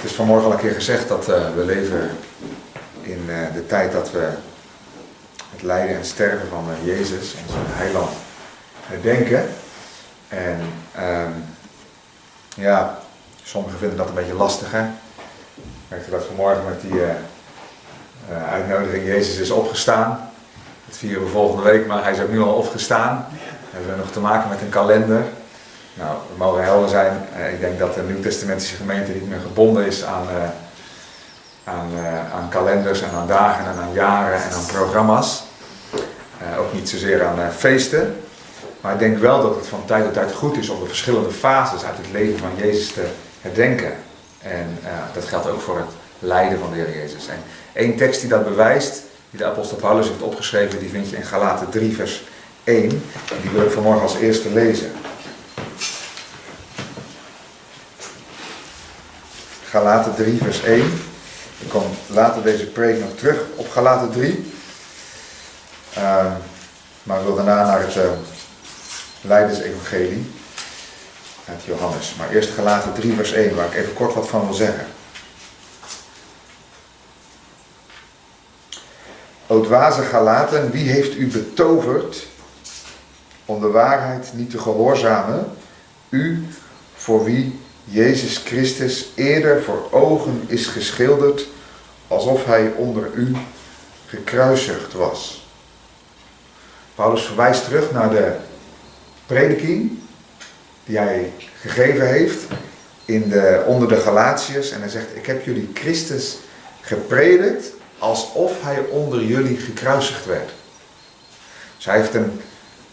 Het is vanmorgen al een keer gezegd dat we leven in de tijd dat we het lijden en sterven van Jezus, onze heiland, herdenken. En ja, sommigen vinden dat een beetje lastig, hè. Ik merkte dat vanmorgen met die uitnodiging, Jezus is opgestaan. Dat vieren we volgende week, maar hij is ook nu al opgestaan. Dan hebben we nog te maken met een kalender. Nou, we mogen helder zijn. Ik denk dat de Nieuw-Testamentische gemeente niet meer gebonden is aan kalenders en aan dagen en aan jaren en aan programma's. Ook niet zozeer aan feesten. Maar ik denk wel dat het van tijd tot tijd goed is om de verschillende fases uit het leven van Jezus te herdenken. En dat geldt ook voor het lijden van de Heer Jezus. En één tekst die dat bewijst, die de apostel Paulus heeft opgeschreven, die vind je in Galaten 3 vers 1. En die wil ik vanmorgen als eerste lezen. Galaten 3 vers 1. Ik kom later deze preek nog terug op Galaten 3. Maar ik wil daarna naar het Lijdensevangelie uit Johannes. Maar eerst Galaten 3 vers 1, waar ik even kort wat van wil zeggen. O dwaze Galaten, wie heeft u betoverd om de waarheid niet te gehoorzamen? U, voor wie Jezus Christus eerder voor ogen is geschilderd, alsof hij onder u gekruisigd was. Paulus verwijst terug naar de prediking die hij gegeven heeft onder de Galatiërs. En hij zegt, ik heb jullie Christus gepredikt alsof hij onder jullie gekruisigd werd. Dus hij heeft een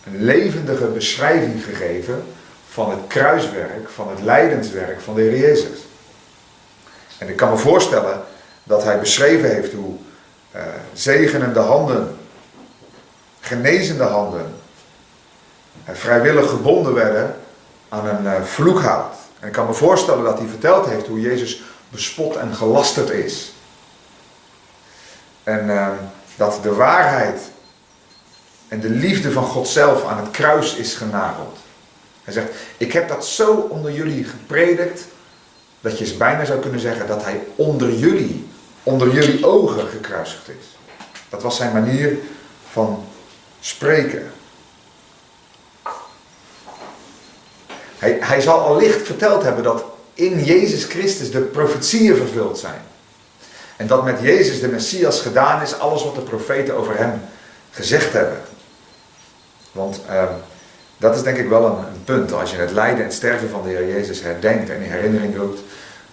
levendige beschrijving gegeven van het kruiswerk, van het lijdenswerk van de Heer Jezus. En ik kan me voorstellen dat hij beschreven heeft hoe zegenende handen, genezende handen, vrijwillig gebonden werden aan een vloekhout. En ik kan me voorstellen dat hij verteld heeft hoe Jezus bespot en gelasterd is. En dat de waarheid en de liefde van God zelf aan het kruis is genageld. Hij zegt, ik heb dat zo onder jullie gepredikt, dat je bijna zou kunnen zeggen dat hij onder jullie ogen gekruisigd is. Dat was zijn manier van spreken. Hij zal allicht verteld hebben dat in Jezus Christus de profetieën vervuld zijn. En dat met Jezus de Messias gedaan is alles wat de profeten over hem gezegd hebben. Want dat is denk ik wel een punt. Als je het lijden en sterven van de Heer Jezus herdenkt en in herinnering roept,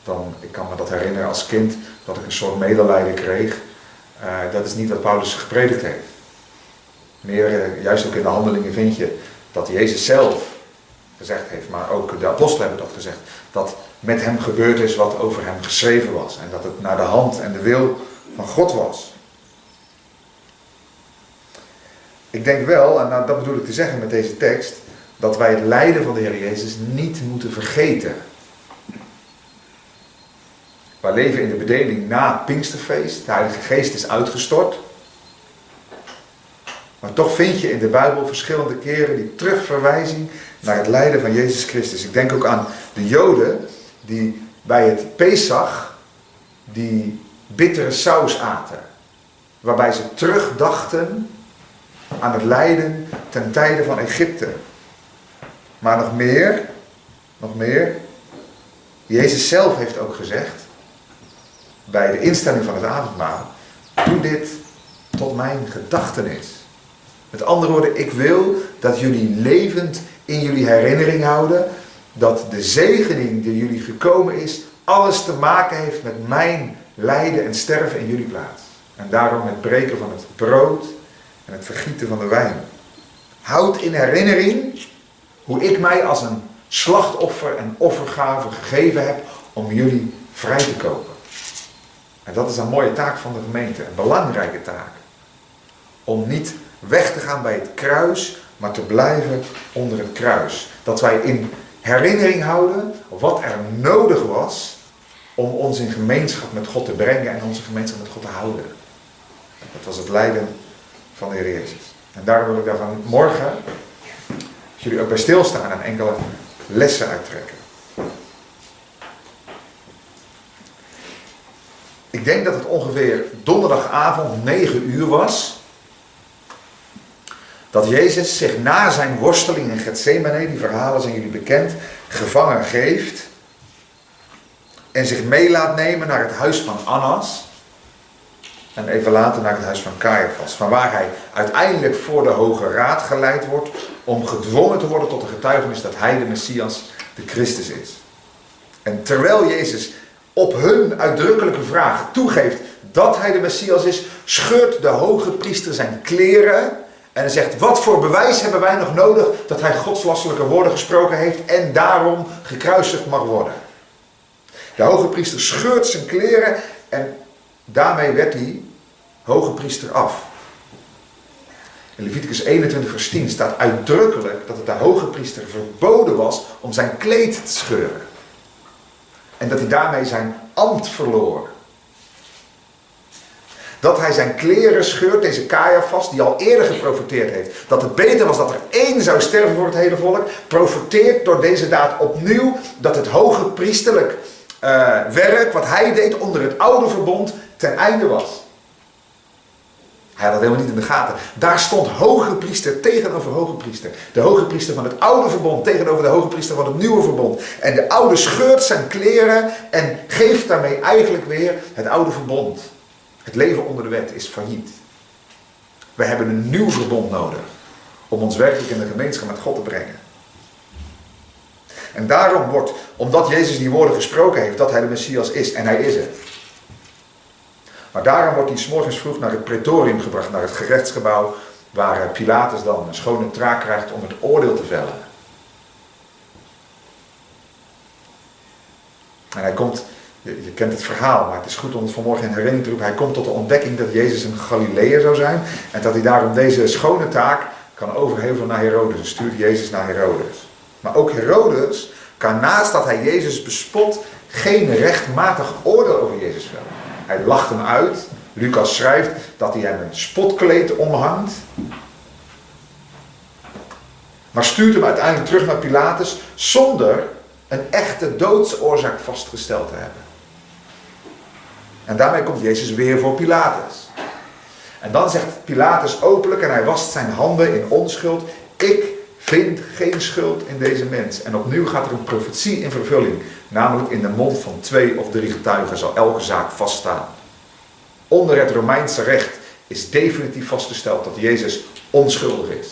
dan, ik kan me dat herinneren als kind, dat ik een soort medelijden kreeg. Dat is niet wat Paulus gepredikt heeft. Meer, juist ook in de handelingen vind je dat Jezus zelf gezegd heeft, maar ook de apostelen hebben dat gezegd, dat met hem gebeurd is wat over hem geschreven was. En dat het naar de hand en de wil van God was. Ik denk wel, en dat bedoel ik te zeggen met deze tekst, dat wij het lijden van de Heer Jezus niet moeten vergeten. Wij leven in de bedeling na het Pinksterfeest. De Heilige Geest is uitgestort. Maar toch vind je in de Bijbel verschillende keren die terugverwijzing naar het lijden van Jezus Christus. Ik denk ook aan de Joden die bij het Pesach die bittere saus aten. Waarbij ze terugdachten aan het lijden ten tijde van Egypte. Maar nog meer. Jezus zelf heeft ook gezegd, bij de instelling van het avondmaal, doe dit tot mijn gedachtenis. Met andere woorden, ik wil dat jullie levend in jullie herinnering houden, dat de zegening die jullie gekomen is, alles te maken heeft met mijn lijden en sterven in jullie plaats. En daarom het breken van het brood en het vergieten van de wijn. Houd in herinnering hoe ik mij als een slachtoffer en offergave gegeven heb om jullie vrij te kopen. En dat is een mooie taak van de gemeente, een belangrijke taak. Om niet weg te gaan bij het kruis, maar te blijven onder het kruis. Dat wij in herinnering houden wat er nodig was om ons in gemeenschap met God te brengen en onze gemeenschap met God te houden. Dat was het lijden van de Heer Jezus. En daarom wil ik daarvan morgen, als jullie ook bij stilstaan, en enkele lessen uittrekken. Ik denk dat het ongeveer donderdagavond 9 uur was. Dat Jezus zich na zijn worsteling in Getsemane, die verhalen zijn jullie bekend, gevangen geeft. En zich mee laat nemen naar het huis van Annas. En even later naar het huis van Caiaphas. Vanwaar hij uiteindelijk voor de Hoge Raad geleid wordt. Om gedwongen te worden tot de getuigenis dat hij de Messias, de Christus is. En terwijl Jezus op hun uitdrukkelijke vraag toegeeft dat hij de Messias is, scheurt de hoge priester zijn kleren. En hij zegt, wat voor bewijs hebben wij nog nodig dat hij godslasterlijke woorden gesproken heeft en daarom gekruisigd mag worden. De hoge priester scheurt zijn kleren en daarmee werd hij hoge priester af. In Leviticus 21 vers 10 staat uitdrukkelijk dat het de hoge priester verboden was om zijn kleed te scheuren. En dat hij daarmee zijn ambt verloor. Dat hij zijn kleren scheurt, deze Caiaphas, die al eerder geprofeteerd heeft dat het beter was dat er 1 zou sterven voor het hele volk, profeteert door deze daad opnieuw dat het hoge priesterlijk werk, wat hij deed onder het oude verbond, ten einde was. Hij had dat helemaal niet in de gaten. Daar stond hoge priester tegenover hoge priester. De hoge priester van het oude verbond tegenover de hoge priester van het nieuwe verbond. En de oude scheurt zijn kleren en geeft daarmee eigenlijk weer het oude verbond. Het leven onder de wet is failliet. We hebben een nieuw verbond nodig om ons werkelijk in de gemeenschap met God te brengen. En daarom wordt, omdat Jezus die woorden gesproken heeft, dat hij de Messias is, en hij is het. Maar daarom wordt hij 's morgens vroeg naar het praetorium gebracht, naar het gerechtsgebouw, waar Pilatus dan een schone draak krijgt om het oordeel te vellen. En hij komt, je kent het verhaal, maar het is goed om het vanmorgen in herinnering te roepen. Hij komt tot de ontdekking dat Jezus een Galileër zou zijn en dat hij daarom deze schone taak kan overhevelen naar Herodes. En stuurt Jezus naar Herodes. Maar ook Herodes kan naast dat hij Jezus bespot geen rechtmatig oordeel over Jezus vellen. Hij lacht hem uit. Lucas schrijft dat hij hem een spotkleed omhangt. Maar stuurt hem uiteindelijk terug naar Pilatus zonder een echte doodsoorzaak vastgesteld te hebben. En daarmee komt Jezus weer voor Pilatus. En dan zegt Pilatus openlijk, en hij wast zijn handen in onschuld: ik vind geen schuld in deze mens. En opnieuw gaat er een profetie in vervulling. Namelijk in de mond van 2 of 3 getuigen zal elke zaak vaststaan. Onder het Romeinse recht is definitief vastgesteld dat Jezus onschuldig is.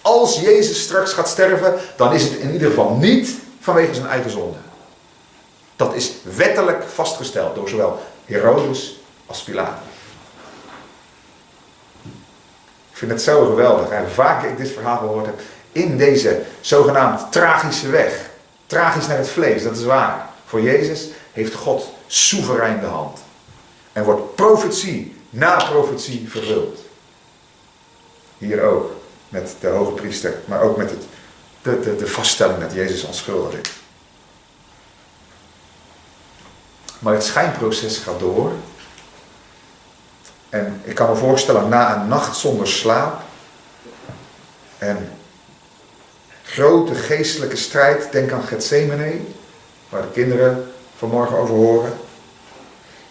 Als Jezus straks gaat sterven, dan is het in ieder geval niet vanwege zijn eigen zonde. Dat is wettelijk vastgesteld door zowel Herodes als Pilatus. Ik vind het zo geweldig. En vaak ik dit verhaal gehoord heb, in deze zogenaamd tragische weg. Tragisch naar het vlees, dat is waar. Voor Jezus heeft God soeverein de hand. En wordt profetie na profetie vervuld. Hier ook, met de hoge priester, maar ook met de vaststelling dat Jezus onschuldig is. Maar het schijnproces gaat door. En ik kan me voorstellen, na een nacht zonder slaap en grote geestelijke strijd, denk aan Getsemane, waar de kinderen vanmorgen over horen.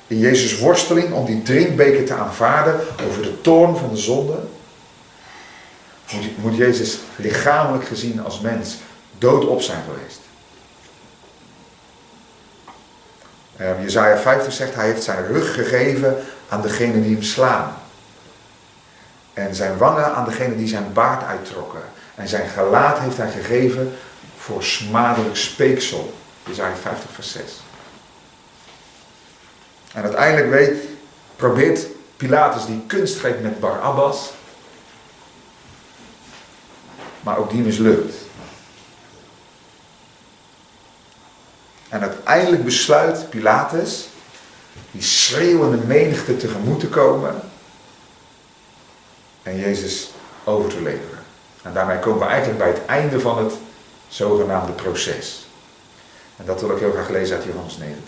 In Jezus' worsteling om die drinkbeker te aanvaarden over de toorn van de zonde, moet Jezus lichamelijk gezien als mens doodop zijn geweest. Jesaja 50 zegt, hij heeft zijn rug gegeven aan degene die hem slaan. En zijn wangen aan degene die zijn baard uittrokken. En zijn gelaat heeft hij gegeven voor smadelijk speeksel. Jesaja 50 vers 6. En uiteindelijk probeert Pilatus die kunstgreep met Barabbas. Maar ook die mislukt. En uiteindelijk besluit Pilatus die schreeuwende menigte tegemoet te komen en Jezus over te leveren. En daarmee komen we eigenlijk bij het einde van het zogenaamde proces. En dat wil ik heel graag lezen uit Johannes 19.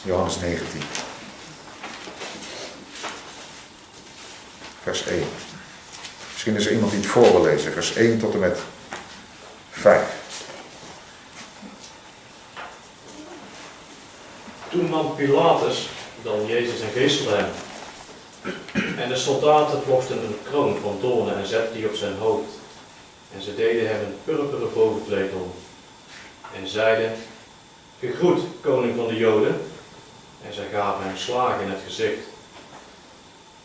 Johannes 19. Vers 1. Misschien is er iemand die het voor wil lezen. Vers 1 tot en met 5. Toen nam Pilatus dan Jezus en geestelde hem. En de soldaten vlochten een kroon van doornen en zetten die op zijn hoofd. En ze deden hem een purperen bovenkleed om. En zeiden, gegroet, koning van de Joden. En zij gaven hem slagen in het gezicht.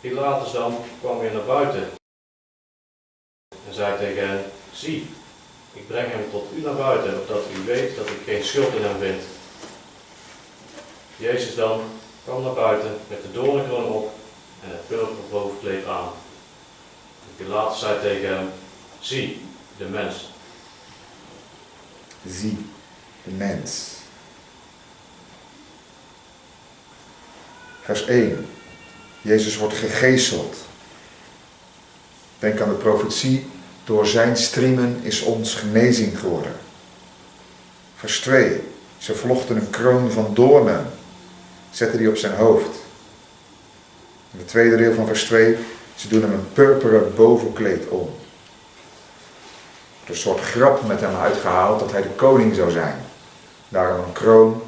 Pilatus dan kwam weer naar buiten. En zei tegen hen, zie, ik breng hem tot u naar buiten, opdat u weet dat ik geen schuld in hem vind. Jezus dan kwam naar buiten met de doornenkroon op en het purperen bovenkleed aan. En Pilatus zei tegen hem, zie, de mens. Zie, de mens. Vers 1. Jezus wordt gegezeld. Denk aan de profetie, door zijn striemen is ons genezing geworden. Vers 2. Ze vlochten een kroon van doornen, zetten die op zijn hoofd. In het tweede deel van vers 2, ze doen hem een purperen bovenkleed om. Er is een soort grap met hem uitgehaald dat hij de koning zou zijn. Daarom een kroon,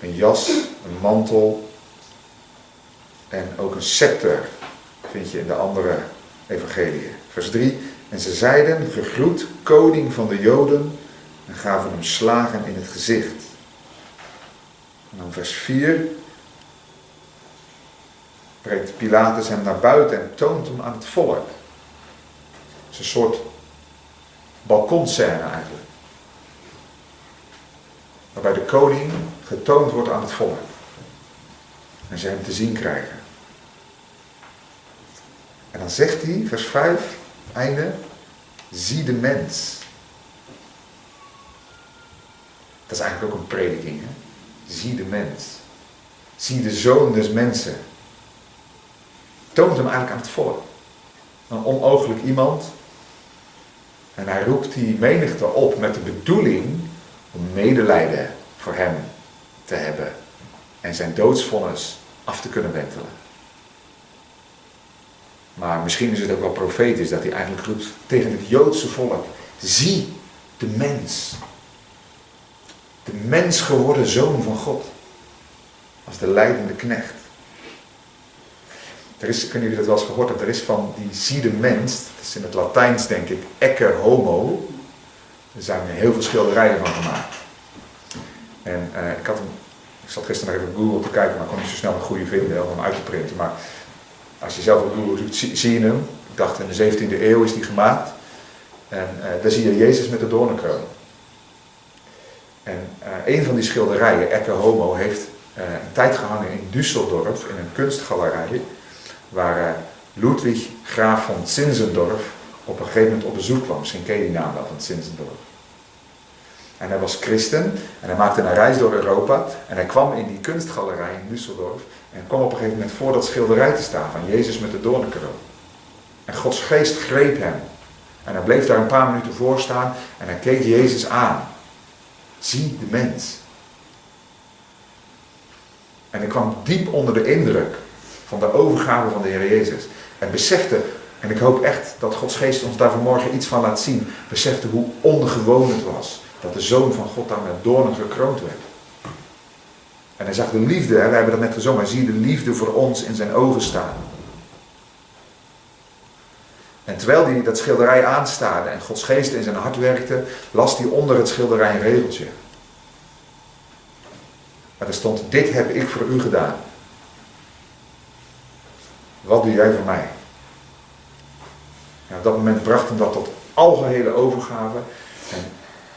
een jas, een mantel en ook een scepter vind je in de andere evangeliën. Vers 3, en ze zeiden, gegroet koning van de Joden, en gaven hem slagen in het gezicht. En dan vers 4, brengt Pilatus hem naar buiten en toont hem aan het volk. Het is een soort balkonscène eigenlijk. Waarbij de koning getoond wordt aan het volk. En ze hem te zien krijgen. En dan zegt hij, vers 5, einde, zie de mens. Dat is eigenlijk ook een prediking. Hè? Zie de mens. Zie de zoon des mensen. Toont hem eigenlijk aan het volk. Een onooglijk iemand. En hij roept die menigte op met de bedoeling om medelijden voor hem te hebben. En zijn doodsvonnis af te kunnen wentelen. Maar misschien is het ook wel profetisch dat hij eigenlijk roept tegen het Joodse volk. Zie de mens. De mens geworden zoon van God. Als de lijdende knecht. Er is, ik weet niet of je dat wel eens gehoord hebt, er is van die zie de mens, dat is in het Latijns denk ik, ecce homo. Er zijn heel veel schilderijen van gemaakt. En ik zat gisteren nog even op Google te kijken, maar ik kon niet zo snel een goede vinden om hem uit te printen. Maar als je zelf op Google zoekt, zie je hem. Ik dacht in de 17e eeuw is die gemaakt. En daar zie je Jezus met de doornenkroon. En een van die schilderijen, ecce homo, heeft een tijd gehangen in Düsseldorf, in een kunstgalerij, waar Ludwig Graaf von Zinzendorf op een gegeven moment op bezoek kwam. Misschien ken je die naam wel, van Zinzendorf. En hij was christen en hij maakte een reis door Europa en hij kwam in die kunstgalerij in Düsseldorf en kwam op een gegeven moment voor dat schilderij te staan van Jezus met de doornenkroon. En Gods geest greep hem. En hij bleef daar een paar minuten voor staan en hij keek Jezus aan. Zie de mens. En ik kwam diep onder de indruk van de overgave van de Heer Jezus. En besefte, en ik hoop echt dat Gods geest ons daar vanmorgen iets van laat zien, besefte hoe ongewoon het was dat de Zoon van God daar met doornen gekroond werd. En hij zag de liefde, hè, we hebben dat net gezongen, hij ziet de liefde voor ons in zijn ogen staan. En terwijl hij dat schilderij aanstaarde en Gods geest in zijn hart werkte, las hij onder het schilderij een regeltje. En er stond, dit heb ik voor u gedaan. Wat doe jij voor mij? En op dat moment bracht hem dat tot algehele overgave. En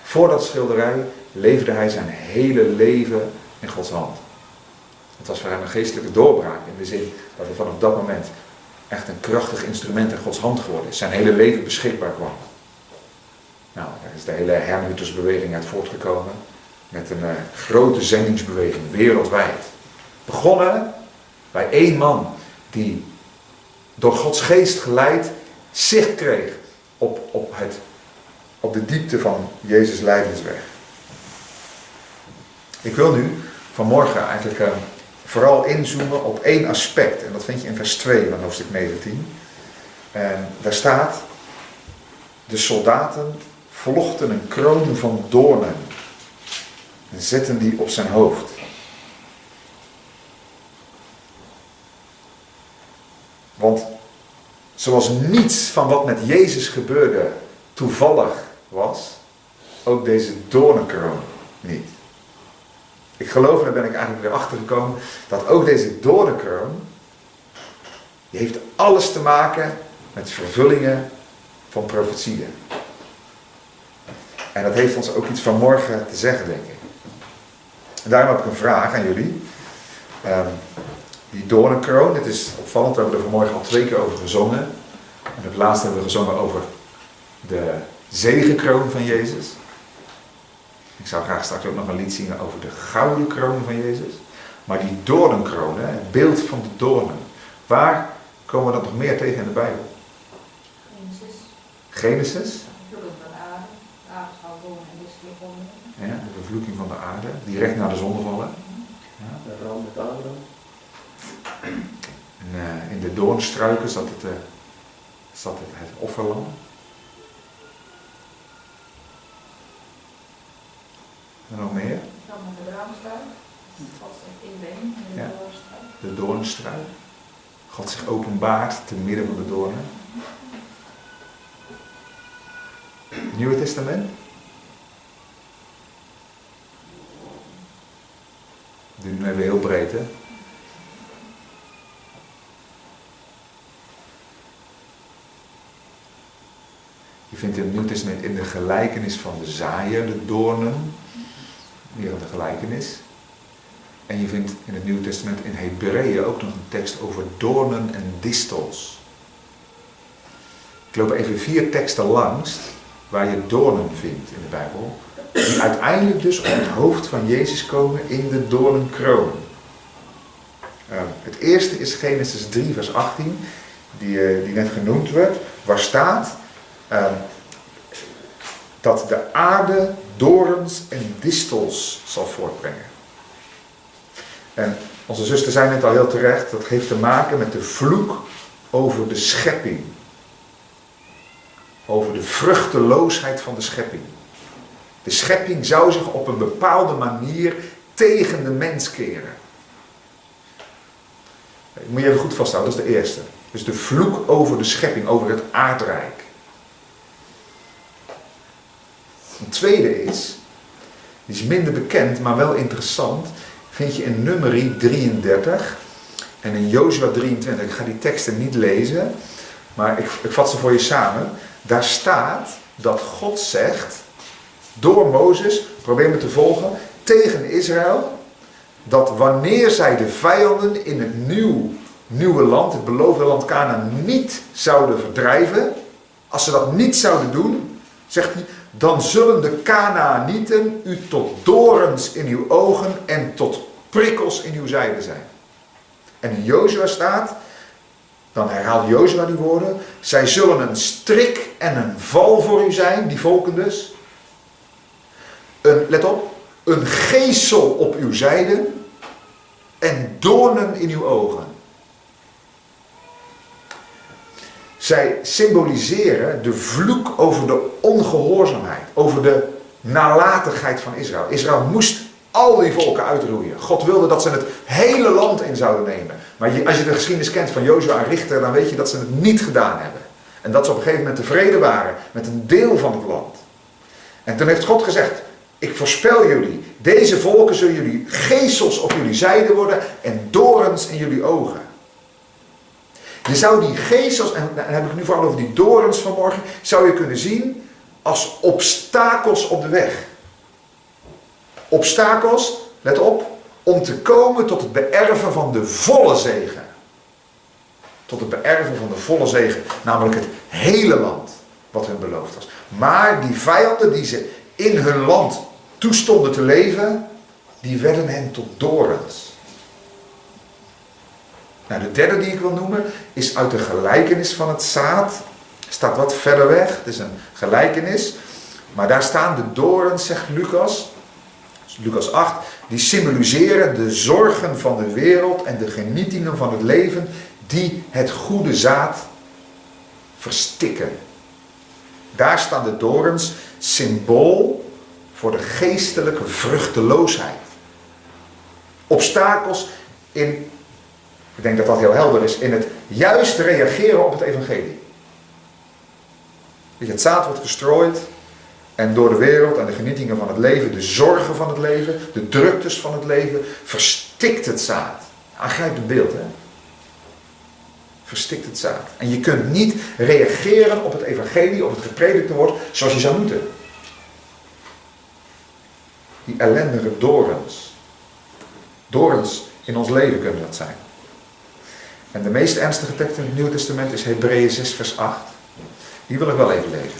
voor dat schilderij leefde hij zijn hele leven in Gods hand. Het was voor hem een geestelijke doorbraak in de zin dat hij vanaf dat moment echt een krachtig instrument in Gods hand geworden is. Zijn hele leven beschikbaar kwam. Nou, daar is de hele Herrnhutersbeweging uit voortgekomen. Met een grote zendingsbeweging wereldwijd. Begonnen bij één man die door Gods geest geleid zicht kreeg op de diepte van Jezus' lijdensweg. Ik wil nu vanmorgen eigenlijk vooral inzoomen op één aspect. En dat vind je in vers 2 van hoofdstuk 19. En daar staat, de soldaten vlochten een kroon van doornen en zetten die op zijn hoofd. Want zoals niets van wat met Jezus gebeurde toevallig was, ook deze doornenkroon niet. Ik geloof, en daar ben ik eigenlijk weer achter gekomen, dat ook deze doornenkroon, die heeft alles te maken met vervullingen van profetieën. En dat heeft ons ook iets van morgen te zeggen, denk ik. En daarom heb ik een vraag aan jullie. Die doornenkroon, dit is opvallend, we hebben er vanmorgen al 2 keer over gezongen. En het laatste hebben we gezongen over de zegenkroon van Jezus. Ik zou graag straks ook nog een lied zingen over de gouden kroon van Jezus. Maar die doornenkroon, het beeld van de doornen. Waar komen we dat nog meer tegen in de Bijbel? Genesis. Ja, de vervloeking van de aarde, direct na de zondevallen. Ja. De ram met Adam. En in de doornstruiken zat het offerlam. En nog meer? Dan de braamstruik. God zich inbrengt in de doornstruik. De doornstruik. God zich openbaart te midden van de doornen. Nieuwe Testament. Dit doen we heel breed, hè? Je vindt in het Nieuw Testament in de gelijkenis van de zaaier, de doornen, weer de gelijkenis. En je vindt in het Nieuw Testament in Hebreeën ook nog een tekst over doornen en distels. Ik loop even 4 teksten langs waar je doornen vindt in de Bijbel, die uiteindelijk dus op het hoofd van Jezus komen in de doornenkroon. Het eerste is Genesis 3 vers 18, die net genoemd werd, waar staat dat de aarde dorens en distels zal voortbrengen. En onze zuster zei net al heel terecht, dat heeft te maken met de vloek over de schepping. Over de vruchteloosheid van de schepping. De schepping zou zich op een bepaalde manier tegen de mens keren. Dat moet je even goed vasthouden, dat is de eerste. Dus de vloek over de schepping, over het aardrijk. Een tweede is, die is minder bekend, maar wel interessant, vind je in Numeri 33 en in Jozua 23. Ik ga die teksten niet lezen, maar ik vat ze voor je samen. Daar staat dat God zegt, door Mozes, probeer me te volgen, tegen Israël, dat wanneer zij de vijanden in het nieuwe land, het beloofde land Kanaan, niet zouden verdrijven, als ze dat niet zouden doen, zegt hij, dan zullen de Kanaanieten u tot dorens in uw ogen en tot prikkels in uw zijde zijn. En in Jozua staat, dan herhaalt Jozua die woorden, zij zullen een strik en een val voor u zijn, die volken dus. Let op, een geesel op uw zijde en doornen in uw ogen. Zij symboliseren de vloek over de ongehoorzaamheid, over de nalatigheid van Israël. Israël moest al die volken uitroeien. God wilde dat ze het hele land in zouden nemen. Maar als je de geschiedenis kent van Jozua en Richter, dan weet je dat ze het niet gedaan hebben. En dat ze op een gegeven moment tevreden waren met een deel van het land. En toen heeft God gezegd, ik voorspel jullie, deze volken zullen jullie geesels op jullie zijde worden en dorens in jullie ogen. Je zou die geesels, en dan heb ik het nu vooral over die dorens vanmorgen, zou je kunnen zien als obstakels op de weg. Obstakels, let op, om te komen tot het beërven van de volle zegen. Tot het beërven van de volle zegen, namelijk het hele land wat hun beloofd was. Maar die vijanden die ze in hun land toestonden te leven, die werden hen tot dorens. Nou, de derde die ik wil noemen is uit de gelijkenis van het zaad. Staat wat verder weg, het is een gelijkenis. Maar daar staan de dorens, zegt Lucas, Lucas 8, die symboliseren de zorgen van de wereld en de genietingen van het leven die het goede zaad verstikken. Daar staan de dorens symbool voor de geestelijke vruchteloosheid. Obstakels in Ik denk dat dat heel helder is in het juist reageren op het evangelie. Het zaad wordt gestrooid en door de wereld en de genietingen van het leven, de zorgen van het leven, de druktes van het leven, verstikt het zaad. Aangrijpend beeld, hè? Verstikt het zaad. En je kunt niet reageren op het evangelie, op het gepredikte woord, zoals je zou moeten. Die ellendige dorens. Dorens in ons leven kunnen dat zijn. En de meest ernstige tekst in het Nieuwe Testament is Hebreeën 6 vers 8. Die wil ik wel even lezen.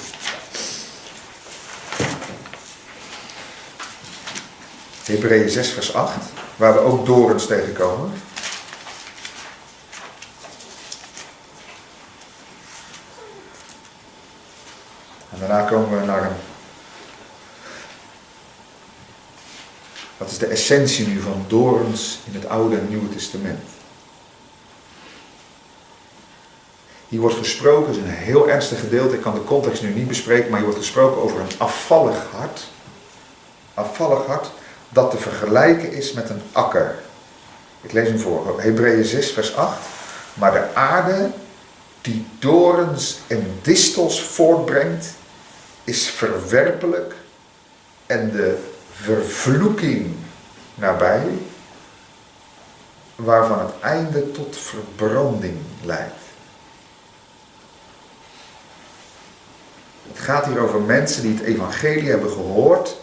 Hebreeën 6 vers 8, waar we ook dorens tegenkomen. En daarna komen we naar een... Wat is de essentie nu van dorens in het Oude en Nieuwe Testament? Hier wordt gesproken, het is een heel ernstig gedeelte, ik kan de context nu niet bespreken, maar hier wordt gesproken over een afvallig hart. Afvallig hart dat te vergelijken is met een akker. Ik lees hem voor, Hebreeën 6 vers 8. Maar de aarde die dorens en distels voortbrengt, is verwerpelijk en de vervloeking nabij, waarvan het einde tot verbranding leidt. Het gaat hier over mensen die het evangelie hebben gehoord,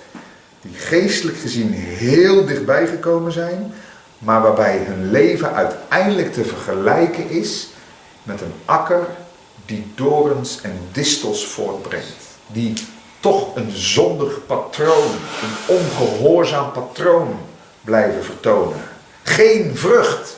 die geestelijk gezien heel dichtbij gekomen zijn, maar waarbij hun leven uiteindelijk te vergelijken is met een akker die dorens en distels voortbrengt. Die toch een zondig patroon, een ongehoorzaam patroon blijven vertonen. Geen vrucht.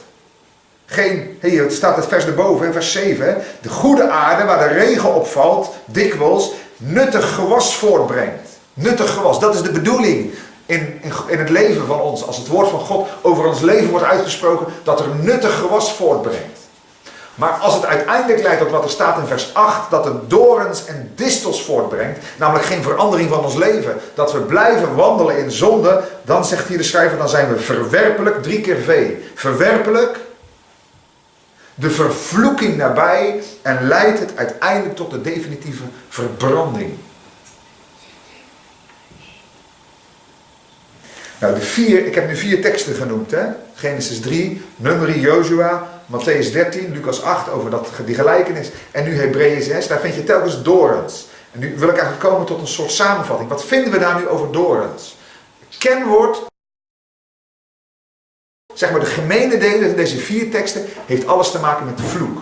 Het staat het vers erboven, vers 7. Hè? De goede aarde waar de regen opvalt, dikwijls nuttig gewas voortbrengt. Nuttig gewas, dat is de bedoeling in het leven van ons. Als het woord van God over ons leven wordt uitgesproken, dat er nuttig gewas voortbrengt. Maar als het uiteindelijk leidt tot wat er staat in vers 8, dat het dorens en distels voortbrengt, namelijk geen verandering van ons leven, dat we blijven wandelen in zonde, dan zegt hier de schrijver, dan zijn we verwerpelijk, 3 keer V. Verwerpelijk, de vervloeking nabij en leidt het uiteindelijk tot de definitieve verbranding. Nou, ik heb nu 4 teksten genoemd, hè? Genesis 3, Numeri, Jozua, Matthäus 13, Lucas 8 over die gelijkenis en nu Hebreeën 6, daar vind je telkens dorens. En nu wil ik eigenlijk komen tot een soort samenvatting. Wat vinden we daar nu over dorens? Het kenwoord, zeg maar de gemene delen van deze 4 teksten, heeft alles te maken met vloek.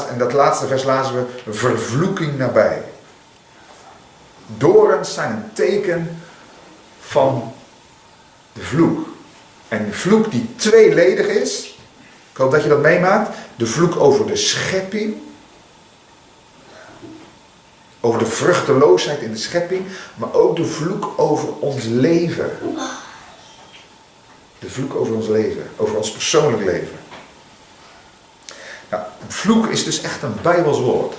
En dat laatste vers lazen we, vervloeking nabij. Dorens zijn een teken van de vloek. En de vloek die tweeledig is, ik hoop dat je dat meemaakt, de vloek over de schepping, over de vruchteloosheid in de schepping, maar ook de vloek over ons leven. De vloek over ons leven, over ons persoonlijk leven. Nou, vloek is dus echt een Bijbels woord.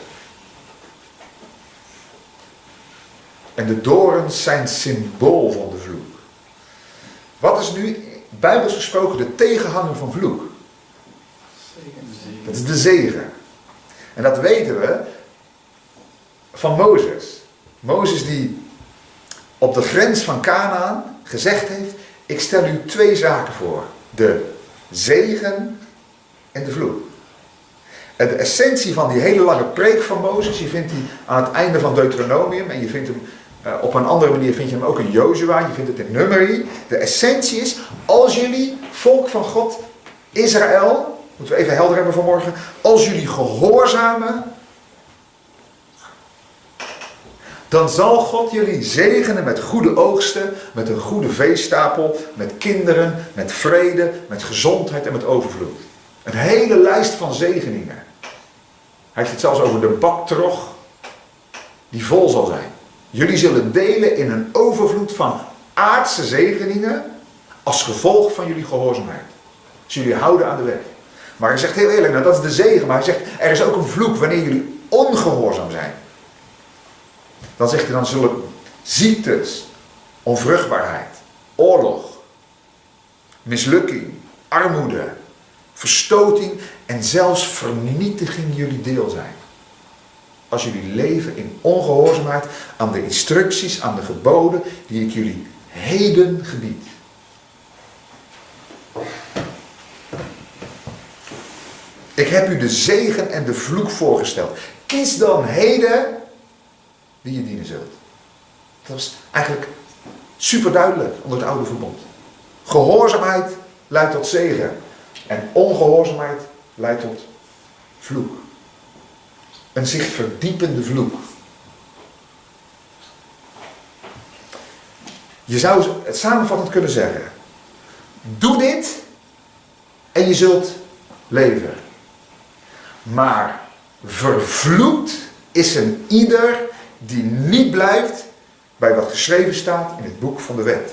En de dorens zijn symbool van de vloek. Wat is nu, Bijbels gesproken, de tegenhanger van vloek? Dat is de zegen. En dat weten we van Mozes. Mozes die op de grens van Kanaan gezegd heeft, ik stel u 2 zaken voor. De zegen en de vloek. En de essentie van die hele lange preek van Mozes, je vindt die aan het einde van Deuteronomium en je vindt hem op een andere manier vind je hem ook in Jozua, je vindt het in Numeri. De essentie is, als jullie, volk van God, Israël, moeten we even helder hebben vanmorgen, als jullie gehoorzamen, dan zal God jullie zegenen met goede oogsten, met een goede veestapel, met kinderen, met vrede, met gezondheid en met overvloed. Een hele lijst van zegeningen. Hij heeft het zelfs over de baktrog die vol zal zijn. Jullie zullen delen in een overvloed van aardse zegeningen als gevolg van jullie gehoorzaamheid. Als jullie houden aan de wet. Maar hij zegt heel eerlijk, nou dat is de zegen, maar hij zegt er is ook een vloek wanneer jullie ongehoorzaam zijn. Dan zegt hij, dan zullen ziektes, onvruchtbaarheid, oorlog, mislukking, armoede, verstoting en zelfs vernietiging jullie deel zijn. Als jullie leven in ongehoorzaamheid aan de instructies, aan de geboden die ik jullie heden gebied. Ik heb u de zegen en de vloek voorgesteld. Kies dan heden wie je dienen zult. Dat was eigenlijk super duidelijk onder het oude verbond. Gehoorzaamheid leidt tot zegen. En ongehoorzaamheid leidt tot vloek. Een zich verdiepende vloek. Je zou het samenvattend kunnen zeggen. Doe dit en je zult leven. Maar vervloekt is een ieder die niet blijft bij wat geschreven staat in het boek van de wet.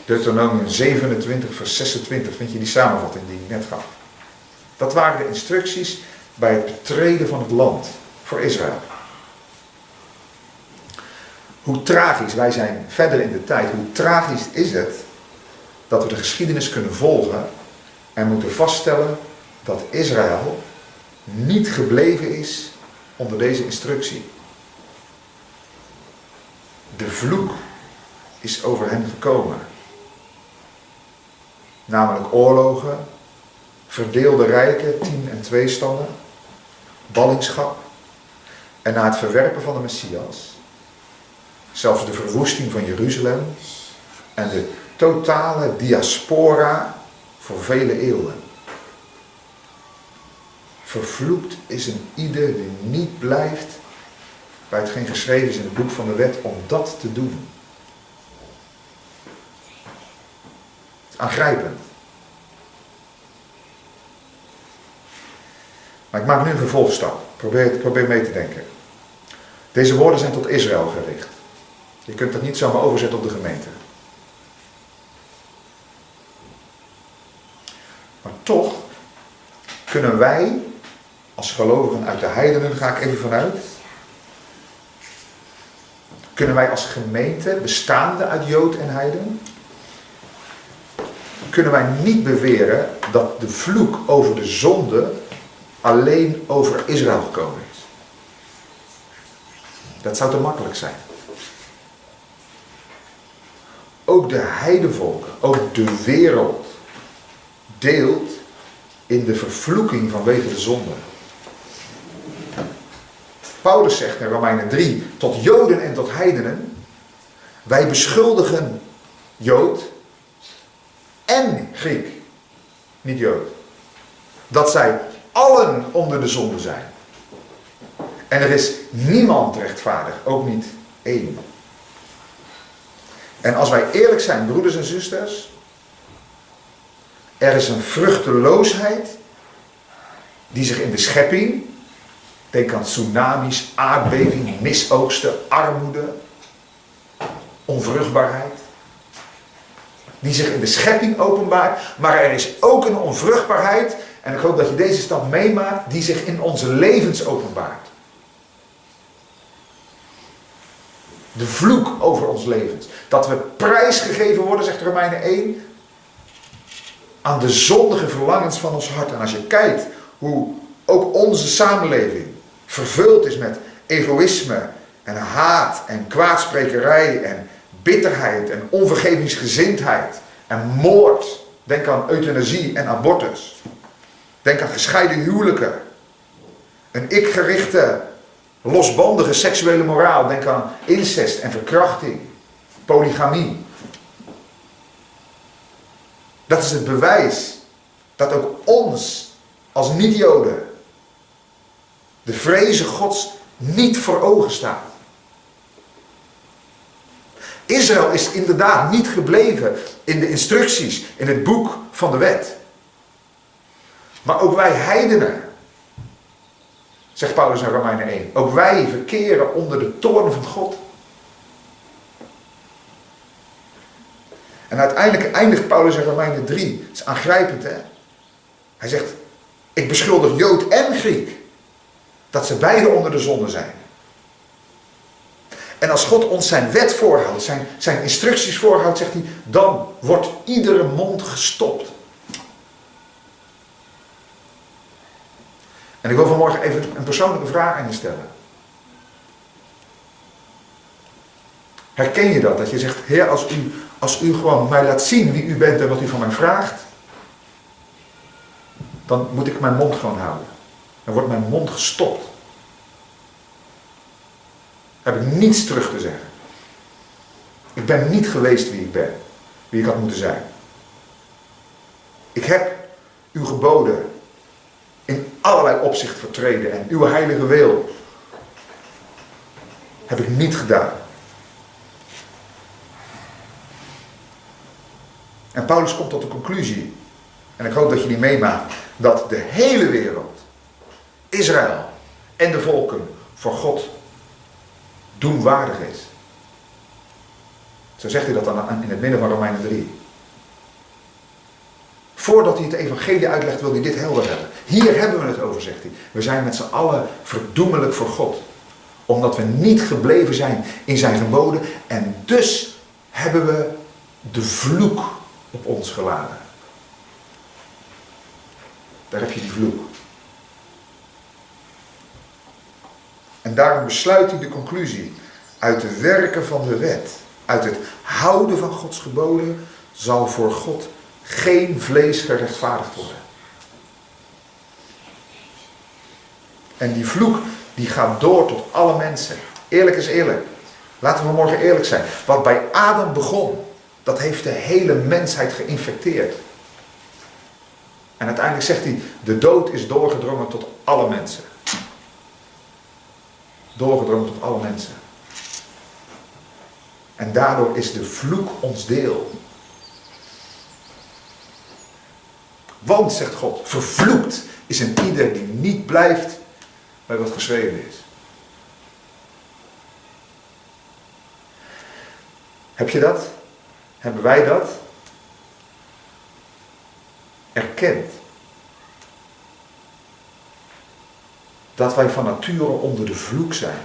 Deuteronomium 27 vers 26 vind je die samenvatting die ik net gaf. Dat waren de instructies bij het betreden van het land voor Israël. Hoe tragisch, wij zijn verder in de tijd, hoe tragisch is het dat we de geschiedenis kunnen volgen en moeten vaststellen dat Israël niet gebleven is onder deze instructie. De vloek is over hen gekomen. Namelijk oorlogen, verdeelde rijken, 10 en 2 stammen, ballingschap en na het verwerpen van de Messias, zelfs de verwoesting van Jeruzalem en de totale diaspora voor vele eeuwen. Vervloekt is een ieder die niet blijft bij hetgeen geschreven is in het boek van de wet om dat te doen. Het is aangrijpend. Maar ik maak nu een vervolgstap. Probeer mee te denken. Deze woorden zijn tot Israël gericht. Je kunt dat niet zomaar overzetten op de gemeente. Maar toch kunnen wij, als gelovigen uit de heidenen, ga ik even vanuit, kunnen wij als gemeente, bestaande uit Jood en heiden, kunnen wij niet beweren dat de vloek over de zonde alleen over Israël gekomen is. Dat zou te makkelijk zijn. Ook de heidenvolken, ook de wereld deelt in de vervloeking vanwege de zonde. Paulus zegt in Romeinen 3 tot Joden en tot heidenen: wij beschuldigen Jood en Griek, niet Jood, dat zij allen onder de zonde zijn. En er is niemand rechtvaardig, ook niet één. En als wij eerlijk zijn, broeders en zusters, er is een vruchteloosheid die zich in de schepping, denk aan tsunamis, aardbeving, misoogsten, armoede, onvruchtbaarheid, die zich in de schepping openbaart, maar er is ook een onvruchtbaarheid, en ik hoop dat je deze stap meemaakt, die zich in onze levens openbaart. De vloek over ons levens. Dat we prijsgegeven worden, zegt Romeinen 1, aan de zondige verlangens van ons hart. En als je kijkt hoe ook onze samenleving vervuld is met egoïsme en haat en kwaadsprekerij en bitterheid en onvergevingsgezindheid en moord. Denk aan euthanasie en abortus. Denk aan gescheiden huwelijken. Een ik-gerichte, losbandige seksuele moraal. Denk aan incest en verkrachting. Polygamie. Dat is het bewijs dat ook ons als niet-Joden de vreze Gods niet voor ogen staat. Israël is inderdaad niet gebleven in de instructies, in het boek van de wet. Maar ook wij heidenen, zegt Paulus in Romeinen 1, ook wij verkeren onder de toorn van God. En uiteindelijk eindigt Paulus in Romeinen 3. Dat is aangrijpend, hè? Hij zegt, ik beschuldig Jood en Griek dat ze beide onder de zonde zijn. En als God ons zijn wet voorhoudt, zijn instructies voorhoudt, zegt hij, dan wordt iedere mond gestopt. En ik wil vanmorgen even een persoonlijke vraag aan je stellen. Herken je dat? Dat je zegt, Heer, als u gewoon mij laat zien wie u bent en wat u van mij vraagt, dan moet ik mijn mond gewoon houden. Dan wordt mijn mond gestopt. Heb ik niets terug te zeggen. Ik ben niet geweest wie ik ben. Wie ik had moeten zijn. Ik heb uw geboden in allerlei opzicht vertreden. En uw heilige wil heb ik niet gedaan. En Paulus komt tot de conclusie. En ik hoop dat je die meemaakt. Dat de hele wereld, Israël en de volken voor God doenwaardig is. Zo zegt hij dat dan in het midden van Romeinen 3. Voordat hij het evangelie uitlegt wil hij dit helder hebben. Hier hebben we het over, zegt hij. We zijn met z'n allen verdoemelijk voor God. Omdat we niet gebleven zijn in zijn geboden. En dus hebben we de vloek op ons geladen. Daar heb je die vloek. En daarom besluit hij de conclusie. Uit de werken van de wet, uit het houden van Gods geboden, zal voor God geen vlees gerechtvaardigd worden. En die vloek, die gaat door tot alle mensen. Eerlijk is eerlijk. Laten we morgen eerlijk zijn. Wat bij Adam begon, dat heeft de hele mensheid geïnfecteerd. En uiteindelijk zegt hij, de dood is doorgedrongen tot alle mensen. Doorgedrongen tot alle mensen. En daardoor is de vloek ons deel. Want, zegt God, vervloekt is een ieder die niet blijft bij wat geschreven is. Heb je dat? Hebben wij dat? Erkend. Dat wij van nature onder de vloek zijn.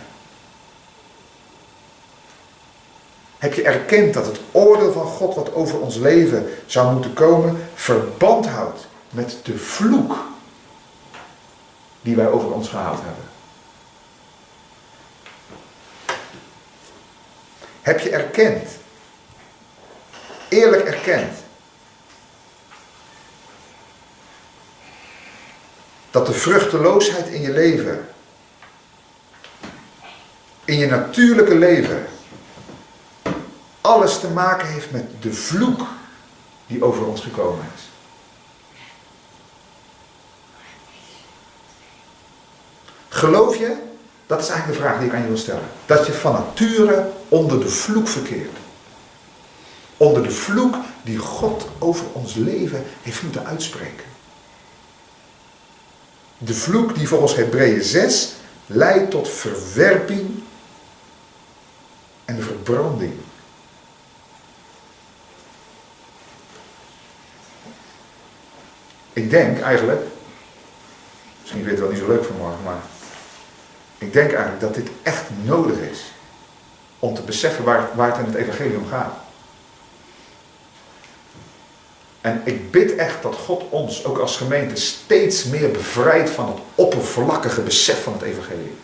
Heb je erkend dat het oordeel van God wat over ons leven zou moeten komen, verband houdt met de vloek die wij over ons gehaald hebben? Heb je erkend, eerlijk erkend, dat de vruchteloosheid in je leven, in je natuurlijke leven, alles te maken heeft met de vloek die over ons gekomen is? Geloof je, dat is eigenlijk de vraag die ik aan je wil stellen, dat je van nature onder de vloek verkeert? Onder de vloek die God over ons leven heeft moeten uitspreken. De vloek die volgens Hebreeën 6 leidt tot verwerping en verbranding. Ik denk eigenlijk, misschien vind je het wel niet zo leuk vanmorgen, maar ik denk eigenlijk dat dit echt nodig is om te beseffen waar het in het evangelie om gaat. En ik bid echt dat God ons, ook als gemeente, steeds meer bevrijdt van het oppervlakkige besef van het evangelie.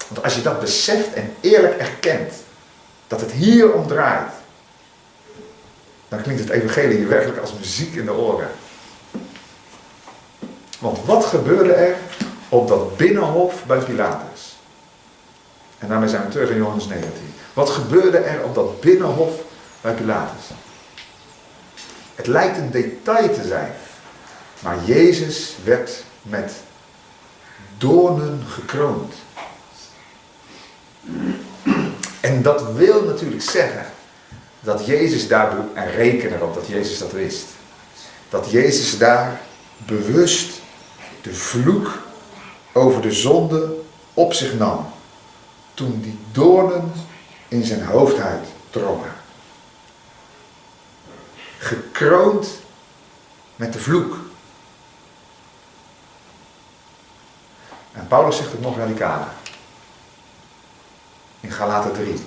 Want als je dat beseft en eerlijk erkent, dat het hier om draait, dan klinkt het evangelie werkelijk als muziek in de oren. Want wat gebeurde er op dat binnenhof bij Pilatus? En daarmee zijn we terug in Johannes 19. Wat gebeurde er op dat binnenhof bij Pilatus? Het lijkt een detail te zijn. Maar Jezus werd met doornen gekroond. En dat wil natuurlijk zeggen dat Jezus daar, en reken erop dat Jezus dat wist, dat Jezus daar bewust de vloek over de zonde op zich nam, toen die doornen in zijn hoofdhuid drongen. Gekroond met de vloek. En Paulus zegt het nog radicaler. In Galaten 3.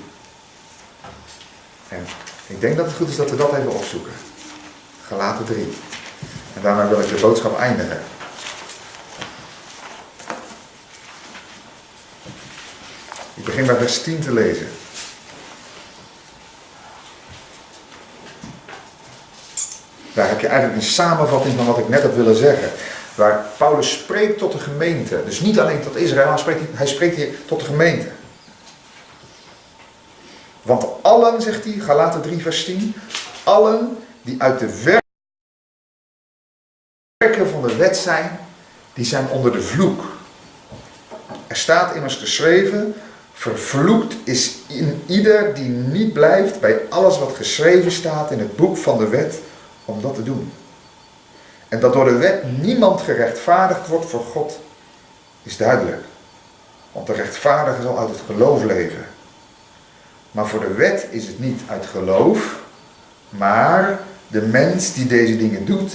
En ik denk dat het goed is dat we dat even opzoeken. Galaten 3. En daarmee wil ik de boodschap eindigen. Ik begin bij vers 10 te lezen. Daar heb je eigenlijk een samenvatting van wat ik net heb willen zeggen. Waar Paulus spreekt tot de gemeente. Dus niet alleen tot Israël, hij spreekt hier tot de gemeente. Want allen, zegt hij, Galaten 3 vers 10, allen die uit de werken van de wet zijn, die zijn onder de vloek. Er staat immers geschreven, vervloekt is in ieder die niet blijft bij alles wat geschreven staat in het boek van de wet, om dat te doen. En dat door de wet niemand gerechtvaardigd wordt voor God, is duidelijk. Want de rechtvaardige zal uit het geloof leven. Maar voor de wet is het niet uit geloof, maar de mens die deze dingen doet,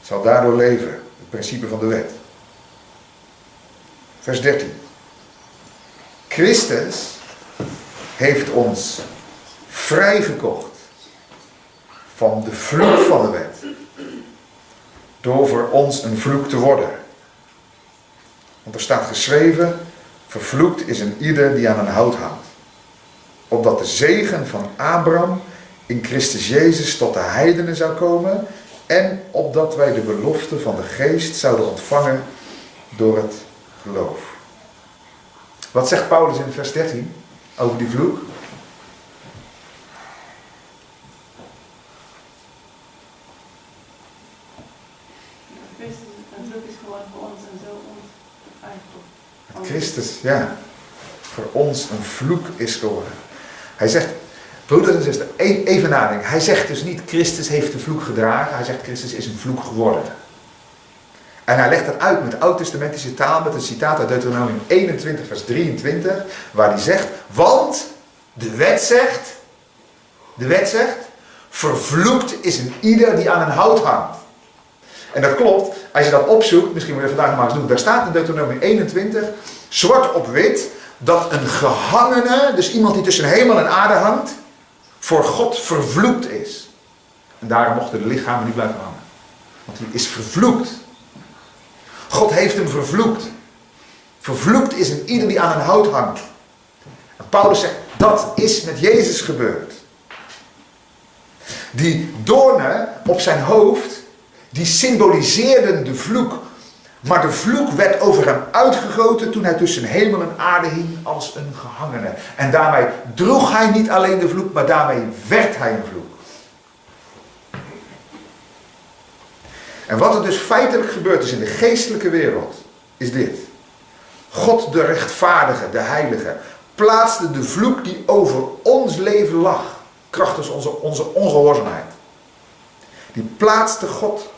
zal daardoor leven. Het principe van de wet. Vers 13. Christus heeft ons vrijgekocht van de vloek van de wet. Door voor ons een vloek te worden. Want er staat geschreven, vervloekt is een ieder die aan een hout hangt. Opdat de zegen van Abraham in Christus Jezus tot de heidenen zou komen. En opdat wij de belofte van de geest zouden ontvangen door het geloof. Wat zegt Paulus in vers 13 over die vloek? Een vloek is gewoon voor ons en zo ons vrijgekocht. Christus, ja, voor ons een vloek is geworden. Hij zegt, broeders en zusters, even nadenken. Hij zegt dus niet, Christus heeft de vloek gedragen. Hij zegt, Christus is een vloek geworden. En hij legt dat uit met oud-testamentische taal, met een citaat uit Deuteronomium 21 vers 23, waar hij zegt, want de wet zegt, vervloekt is een ieder die aan een hout hangt. En dat klopt, als je dat opzoekt, misschien moet je vandaag maar eens doen, daar staat in Deuteronomium 21, zwart op wit, dat een gehangene, dus iemand die tussen hemel en aarde hangt, voor God vervloekt is. En daarom mochten de lichamen niet blijven hangen. Want hij is vervloekt. God heeft hem vervloekt. Vervloekt is een ieder die aan een hout hangt. En Paulus zegt, dat is met Jezus gebeurd. Die doornen op zijn hoofd, die symboliseerden de vloek. Maar de vloek werd over hem uitgegoten toen hij tussen hemel en aarde hing als een gehangene. En daarmee droeg hij niet alleen de vloek, maar daarmee werd hij een vloek. En wat er dus feitelijk gebeurd is in de geestelijke wereld, is dit. God de rechtvaardige, de heilige, plaatste de vloek die over ons leven lag, krachtens onze ongehoorzaamheid. Die plaatste God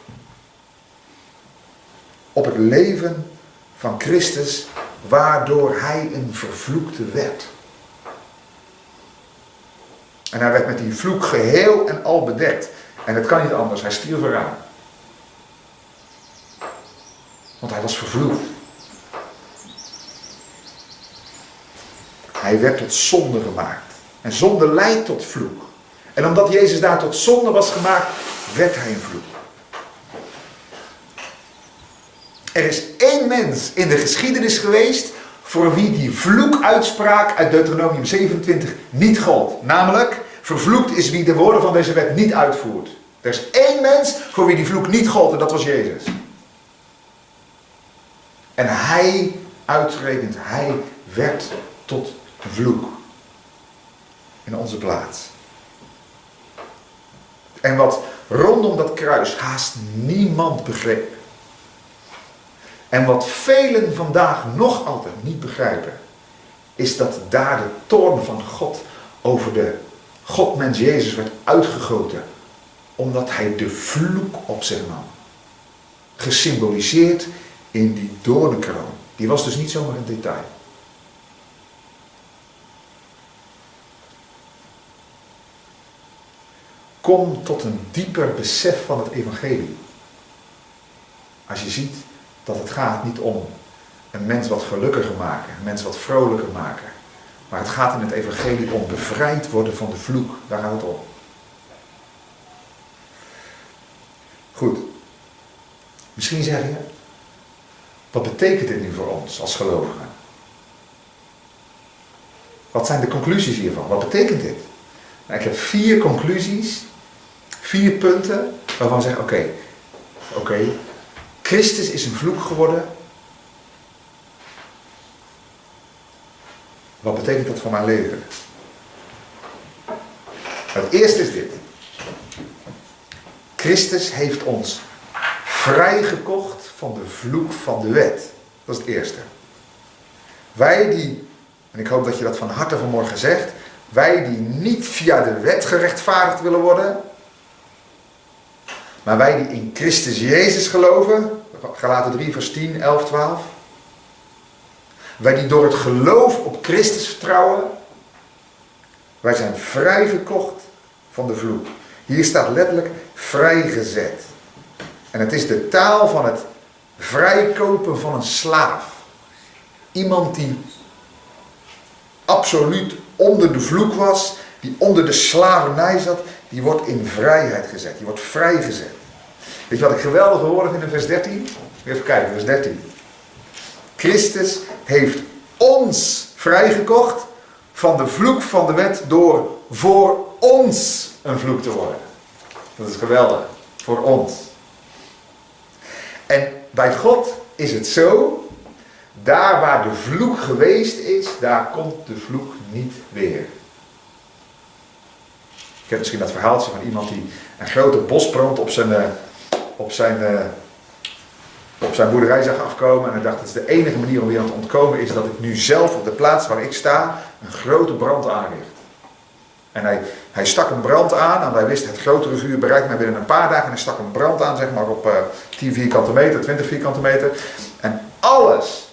op het leven van Christus, waardoor hij een vervloekte werd. En hij werd met die vloek geheel en al bedekt. En het kan niet anders, hij stierf eraan. Want hij was vervloekt. Hij werd tot zonde gemaakt. En zonde leidt tot vloek. En omdat Jezus daar tot zonde was gemaakt, werd hij een vloek. Er is één mens in de geschiedenis geweest voor wie die vloekuitspraak uit Deuteronomium 27 niet gold. Namelijk, vervloekt is wie de woorden van deze wet niet uitvoert. Er is één mens voor wie die vloek niet gold en dat was Jezus. En hij, uitgerekend, hij werd tot vloek. In onze plaats. En wat rondom dat kruis haast niemand begreep. En wat velen vandaag nog altijd niet begrijpen, is dat daar de toorn van God over de Godmens Jezus werd uitgegoten, omdat hij de vloek op zich nam. Gesymboliseerd in die doornenkroon. Die was dus niet zomaar een detail. Kom tot een dieper besef van het evangelie. Als je ziet dat het gaat niet om een mens wat gelukkiger maken, een mens wat vrolijker maken. Maar het gaat in het evangelie om bevrijd worden van de vloek. Daar gaat het om. Goed. Misschien zeg je, wat betekent dit nu voor ons als gelovigen? Wat zijn de conclusies hiervan? Wat betekent dit? Nou, ik heb 4 conclusies, 4 punten waarvan ik zeg, oké, Christus is een vloek geworden. Wat betekent dat voor mijn leven? Het eerste is dit. Christus heeft ons vrijgekocht van de vloek van de wet. Dat is het eerste. Wij die, en ik hoop dat je dat van harte vanmorgen zegt, wij die niet via de wet gerechtvaardigd willen worden, maar wij die in Christus Jezus geloven, Galaten 3 vers 10, 11, 12. Wij die door het geloof op Christus vertrouwen, wij zijn vrijgekocht van de vloek. Hier staat letterlijk vrijgezet. En het is de taal van het vrijkopen van een slaaf. Iemand die absoluut onder de vloek was, die onder de slavernij zat, die wordt in vrijheid gezet. Die wordt vrijgezet. Weet je wat ik geweldig hoorde vind in vers 13? Even kijken, vers 13. Christus heeft ons vrijgekocht van de vloek van de wet door voor ons een vloek te worden. Dat is geweldig. Voor ons. En bij God is het zo, daar waar de vloek geweest is, daar komt de vloek niet weer. Ik heb misschien dat verhaaltje van iemand die een grote bosbrand op zijn boerderij zag afkomen. En hij dacht, het is de enige manier om weer aan te ontkomen, is dat ik nu zelf op de plaats waar ik sta een grote brand aanricht. En hij stak een brand aan, en hij wist het grotere vuur bereikt mij binnen een paar dagen. En hij stak een brand aan, zeg maar op 10 vierkante meter, 20 vierkante meter. En alles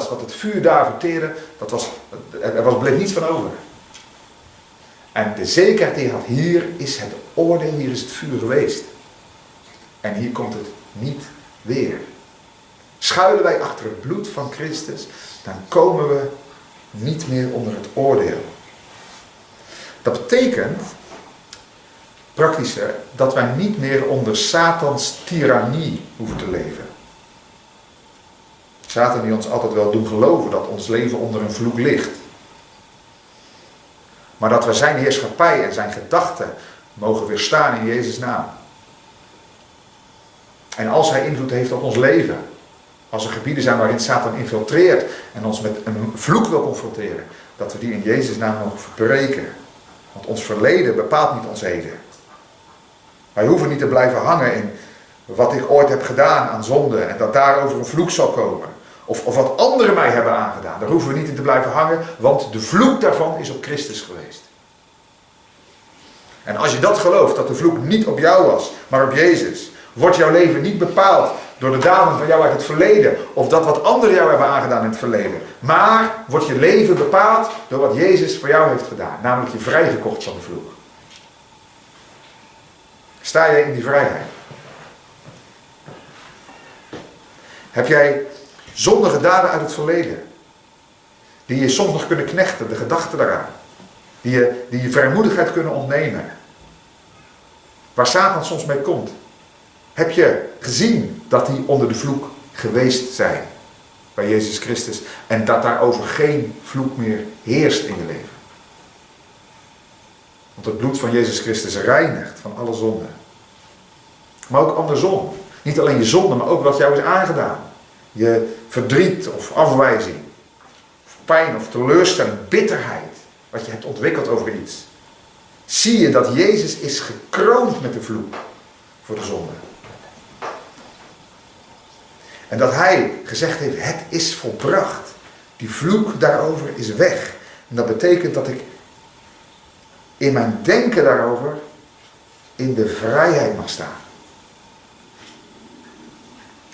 wat het vuur daar verteerde, bleef niets van over. En de zekerheid die hij had, hier is het oordeel, hier is het vuur geweest. En hier komt het niet weer. Schuilen wij achter het bloed van Christus, dan komen we niet meer onder het oordeel. Dat betekent, praktischer, dat wij niet meer onder Satans tirannie hoeven te leven. Satan die ons altijd wel doen geloven dat ons leven onder een vloek ligt. Maar dat we zijn heerschappij en zijn gedachten mogen weerstaan in Jezus' naam. En als hij invloed heeft op ons leven, als er gebieden zijn waarin Satan infiltreert en ons met een vloek wil confronteren, dat we die in Jezus' naam mogen verbreken. Want ons verleden bepaalt niet ons heden. Wij hoeven niet te blijven hangen in wat ik ooit heb gedaan aan zonde en dat daarover een vloek zal komen. Of wat anderen mij hebben aangedaan. Daar hoeven we niet in te blijven hangen, want de vloek daarvan is op Christus geweest. En als je dat gelooft, dat de vloek niet op jou was, maar op Jezus, wordt jouw leven niet bepaald door de daden van jou uit het verleden, of dat wat anderen jou hebben aangedaan in het verleden. Maar wordt je leven bepaald door wat Jezus voor jou heeft gedaan, namelijk je vrijgekocht van de vloek. Sta jij in die vrijheid? Heb jij zondige daden uit het verleden, die je soms nog kunnen knechten, de gedachten daaraan, die je vrijmoedigheid kunnen ontnemen, waar Satan soms mee komt? Heb je gezien dat die onder de vloek geweest zijn bij Jezus Christus en dat daarover geen vloek meer heerst in je leven? Want het bloed van Jezus Christus reinigt van alle zonden. Maar ook andersom. Niet alleen je zonde, maar ook wat jou is aangedaan. Je verdriet of afwijzing, of pijn of teleurstelling, bitterheid, wat je hebt ontwikkeld over iets. Zie je dat Jezus is gekroond met de vloek voor de zonde. En dat hij gezegd heeft, het is volbracht. Die vloek daarover is weg. En dat betekent dat ik in mijn denken daarover in de vrijheid mag staan.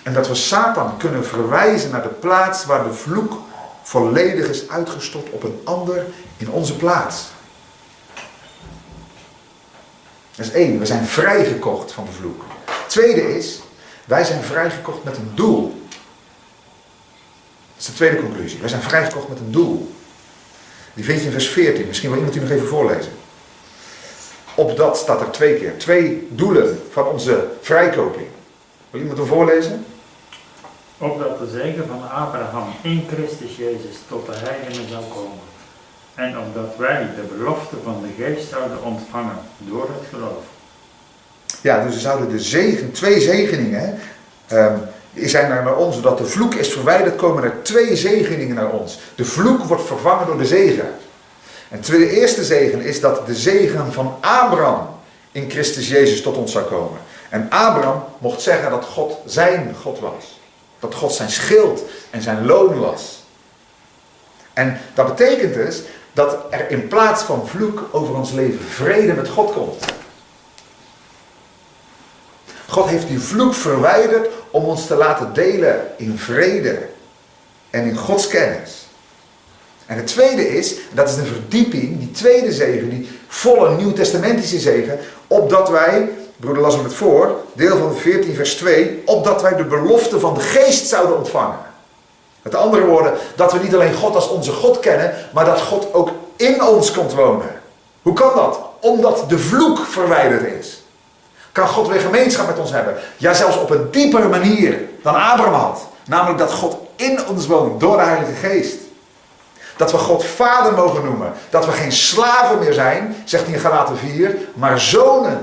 En dat we Satan kunnen verwijzen naar de plaats waar de vloek volledig is uitgestort op een ander in onze plaats. Dat is 1, we zijn vrijgekocht van de vloek. Tweede is, wij zijn vrijgekocht met een doel. Dat is de tweede conclusie. Wij zijn vrijgekocht met een doel. Die vind je in vers 14. Misschien wil iemand die nog even voorlezen. Opdat staat er 2 keer. 2 doelen van onze vrijkoping. Wil iemand hem voorlezen? Opdat de zegen van Abraham in Christus Jezus tot de heidenen zou komen. En opdat wij de belofte van de geest zouden ontvangen door het geloof. Ja, dus we zouden de zegen, 2 zegeningen, die zijn naar ons. Zodat de vloek is verwijderd, komen er 2 zegeningen naar ons. De vloek wordt vervangen door de zegen. En de eerste zegen is dat de zegen van Abraham in Christus Jezus tot ons zou komen. En Abraham mocht zeggen dat God zijn God was. Dat God zijn schild en zijn loon was. En dat betekent dus dat er in plaats van vloek over ons leven vrede met God komt. God heeft die vloek verwijderd om ons te laten delen in vrede en in Gods kennis. En het tweede is, dat is de verdieping, die tweede zegen, die volle nieuwtestamentische zegen, opdat wij, broeder las hem het voor, deel van 14 vers 2, opdat wij de belofte van de geest zouden ontvangen. Met andere woorden, dat we niet alleen God als onze God kennen, maar dat God ook in ons komt wonen. Hoe kan dat? Omdat de vloek verwijderd is. Kan God weer gemeenschap met ons hebben. Ja, zelfs op een diepere manier dan Abraham had. Namelijk dat God in ons woont door de Heilige Geest. Dat we God vader mogen noemen. Dat we geen slaven meer zijn, zegt hij in Galaten 4, maar zonen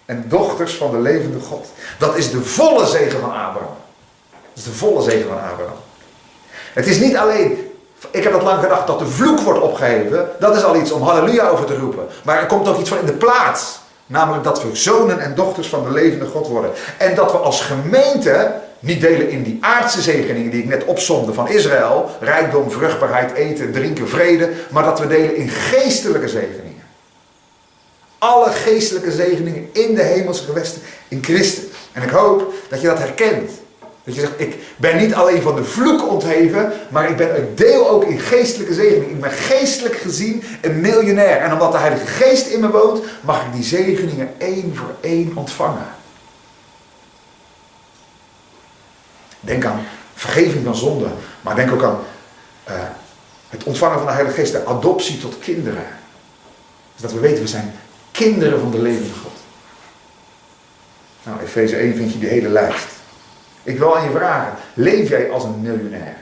en dochters van de levende God. Dat is de volle zegen van Abraham. Dat is de volle zegen van Abraham. Het is niet alleen, ik heb dat lang gedacht, dat de vloek wordt opgeheven. Dat is al iets om halleluja over te roepen. Maar er komt ook iets van in de plaats. Namelijk dat we zonen en dochters van de levende God worden. En dat we als gemeente niet delen in die aardse zegeningen die ik net opsomde van Israël. Rijkdom, vruchtbaarheid, eten, drinken, vrede. Maar dat we delen in geestelijke zegeningen. Alle geestelijke zegeningen in de hemelse gewesten in Christus. En ik hoop dat je dat herkent. Dat je zegt, ik ben niet alleen van de vloek ontheven, maar ik deel ook in geestelijke zegeningen. Ik ben geestelijk gezien een miljonair. En omdat de Heilige Geest in me woont, mag ik die zegeningen 1 voor 1 ontvangen. Denk aan vergeving van zonde, maar denk ook aan het ontvangen van de Heilige Geest, de adoptie tot kinderen. Dus dat we weten, we zijn kinderen van de levende God. Nou, Efeze 1 vind je die hele lijst. Ik wil aan je vragen, leef jij als een miljonair?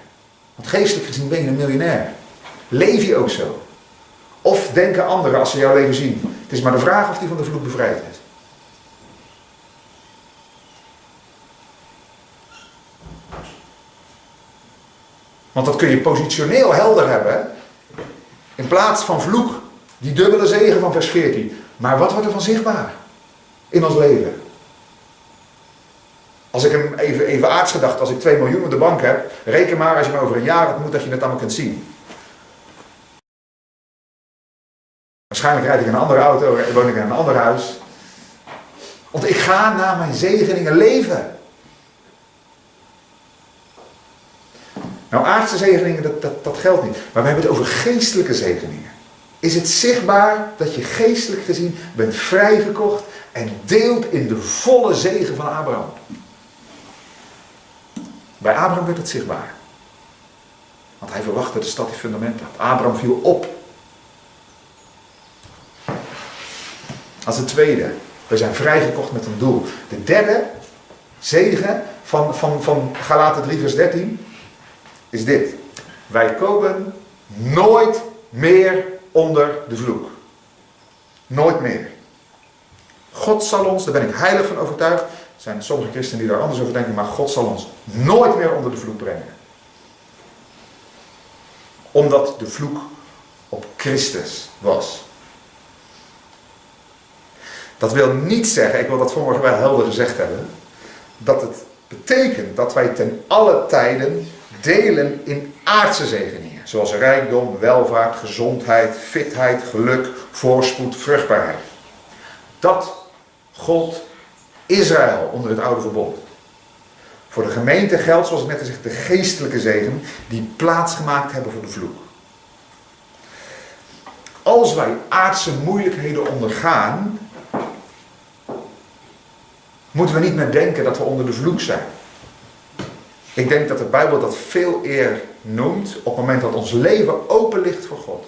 Want geestelijk gezien ben je een miljonair. Leef je ook zo? Of denken anderen als ze jouw leven zien? Het is maar de vraag of die van de vloek bevrijd is. Want dat kun je positioneel helder hebben. In plaats van vloek, die dubbele zegen van vers 14. Maar wat wordt er van zichtbaar in ons leven? Als ik hem even aards gedacht, als ik 2 miljoen op de bank heb, reken maar als je me over een jaar ontmoet dat je het allemaal kunt zien. Waarschijnlijk rijd ik in een andere auto, woon ik in een ander huis. Want ik ga naar mijn zegeningen leven. Nou, aardse zegeningen, dat geldt niet. Maar we hebben het over geestelijke zegeningen. Is het zichtbaar dat je geestelijk gezien bent vrijgekocht en deelt in de volle zegen van Abraham? Bij Abraham werd het zichtbaar. Want hij verwachtte de stad die fundamenten had. Abraham viel op. Als het tweede. We zijn vrijgekocht met een doel. De derde zegen van Galaten 3 vers 13 is dit. Wij komen nooit meer onder de vloek. Nooit meer. God zal ons, daar ben ik heilig van overtuigd. Er zijn sommige christenen die daar anders over denken, maar God zal ons nooit meer onder de vloek brengen. Omdat de vloek op Christus was. Dat wil niet zeggen, ik wil dat vanmorgen wel helder gezegd hebben, dat het betekent dat wij ten alle tijden delen in aardse zegeningen. Zoals rijkdom, welvaart, gezondheid, fitheid, geluk, voorspoed, vruchtbaarheid. Dat gold Israël onder het oude verbond. Voor de gemeente geldt, zoals ik net gezegd, de geestelijke zegen die plaatsgemaakt hebben voor de vloek. Als wij aardse moeilijkheden ondergaan, moeten we niet meer denken dat we onder de vloek zijn. Ik denk dat de Bijbel dat veel eer noemt op het moment dat ons leven open ligt voor God.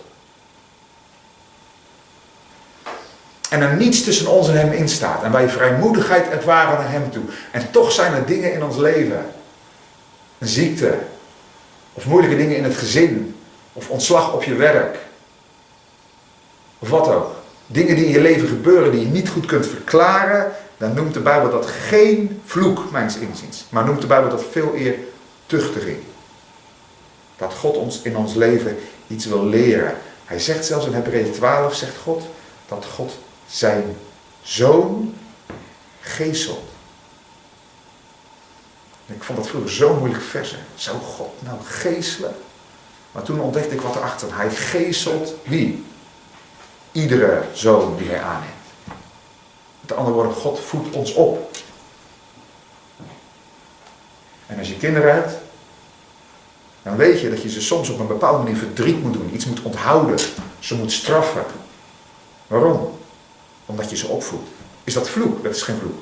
En er niets tussen ons en hem in staat. En wij vrijmoedigheid ervaren naar hem toe. En toch zijn er dingen in ons leven. Een ziekte. Of moeilijke dingen in het gezin. Of ontslag op je werk. Of wat ook. Dingen die in je leven gebeuren die je niet goed kunt verklaren. Dan noemt de Bijbel dat geen vloek, mijns inziens. Maar noemt de Bijbel dat veel eer tuchtiging. Dat God ons in ons leven iets wil leren. Hij zegt zelfs in Hebreeën 12, zegt God, dat God zijn zoon geeselt. En ik vond dat vroeger zo'n moeilijk vers. Zou God nou geeselen? Maar toen ontdekte ik wat erachter. Hij geeselt wie? Iedere zoon die hij aanneemt. Met andere woorden, God voedt ons op. En als je kinderen hebt, dan weet je dat je ze soms op een bepaalde manier verdriet moet doen. Iets moet onthouden. Ze moet straffen. Waarom? Omdat je ze opvoedt. Is dat vloek? Dat is geen vloek.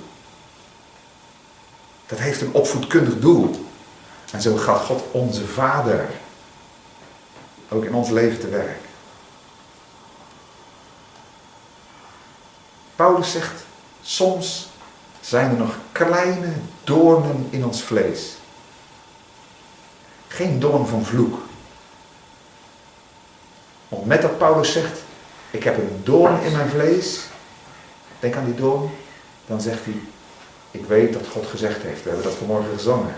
Dat heeft een opvoedkundig doel. En zo gaat God onze Vader ook in ons leven te werk. Paulus zegt, soms zijn er nog kleine doornen in ons vlees. Geen doorn van vloek. Want met dat Paulus zegt, ik heb een doorn in mijn vlees. Denk aan die doorn. Dan zegt hij, ik weet dat God gezegd heeft. We hebben dat vanmorgen gezongen.